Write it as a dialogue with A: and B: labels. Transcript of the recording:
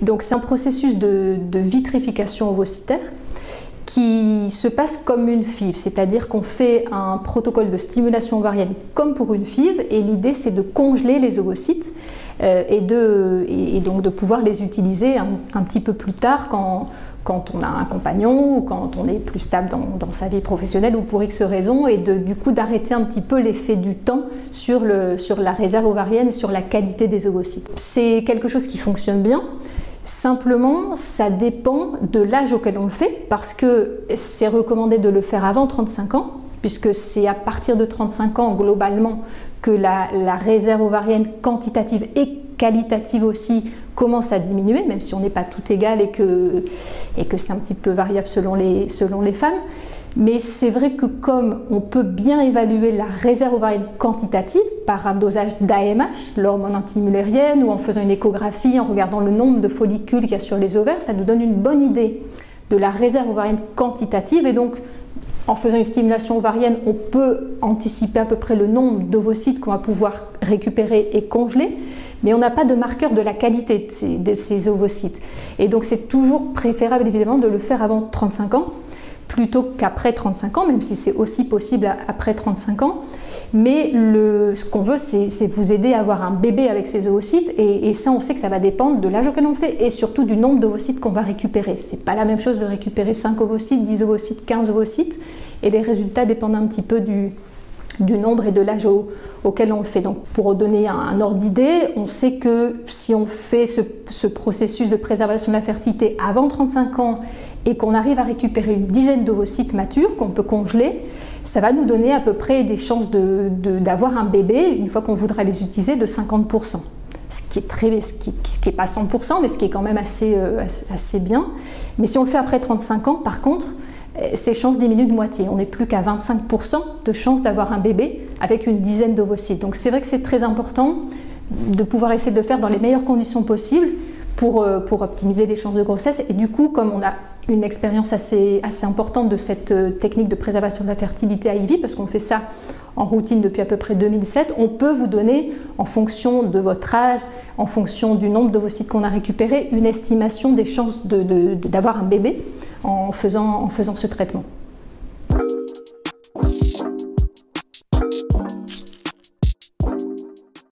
A: Donc c'est un processus de vitrification ovocytaire qui se passe comme une FIV, c'est-à-dire qu'on fait un protocole de stimulation ovarienne comme pour une FIV, et l'idée c'est de congeler les ovocytes et donc de pouvoir les utiliser un petit peu plus tard quand on a un compagnon ou quand on est plus stable dans sa vie professionnelle ou pour X raisons, et du coup d'arrêter un petit peu l'effet du temps sur la réserve ovarienne et sur la qualité des ovocytes. C'est quelque chose qui fonctionne bien. Simplement, ça dépend de l'âge auquel on le fait, parce que c'est recommandé de le faire avant 35 ans, puisque c'est à partir de 35 ans, globalement, que la réserve ovarienne quantitative et qualitative aussi commence à diminuer, même si on n'est pas tout égal et que c'est un petit peu variable selon les femmes. Mais c'est vrai que comme on peut bien évaluer la réserve ovarienne quantitative par un dosage d'AMH, l'hormone antimullérienne, ou en faisant une échographie, en regardant le nombre de follicules qu'il y a sur les ovaires, ça nous donne une bonne idée de la réserve ovarienne quantitative. Et donc, en faisant une stimulation ovarienne, on peut anticiper à peu près le nombre d'ovocytes qu'on va pouvoir récupérer et congeler, mais on n'a pas de marqueur de la qualité de ces ovocytes. Et donc, c'est toujours préférable, évidemment, de le faire avant 35 ans, plutôt qu'après 35 ans, même si c'est aussi possible après 35 ans. Mais ce qu'on veut, c'est vous aider à avoir un bébé avec ces ovocytes, et ça, on sait que ça va dépendre de l'âge auquel on le fait et surtout du nombre d'ovocytes qu'on va récupérer. C'est pas la même chose de récupérer 5 ovocytes, 10 ovocytes, 15 ovocytes, et les résultats dépendent un petit peu du nombre et de l'âge auquel on le fait. Donc, pour donner un ordre d'idée, on sait que si on fait ce processus de préservation de la fertilité avant 35 ans et qu'on arrive à récupérer une dizaine d'ovocytes matures qu'on peut congeler, ça va nous donner à peu près des chances d'avoir un bébé, une fois qu'on voudra les utiliser, de 50%. Ce qui est pas 100%, mais ce qui est quand même assez bien. Mais si on le fait après 35 ans, par contre, ces chances diminuent de moitié. On n'est plus qu'à 25% de chances d'avoir un bébé avec une dizaine d'ovocytes. Donc c'est vrai que c'est très important de pouvoir essayer de le faire dans les meilleures conditions possibles pour optimiser les chances de grossesse. Et du coup, comme on a une expérience assez importante de cette technique de préservation de la fertilité IVI, parce qu'on fait ça en routine depuis à peu près 2007, on peut vous donner, en fonction de votre âge, en fonction du nombre d'ovocytes qu'on a récupérés, une estimation des chances d'avoir un bébé en faisant ce traitement.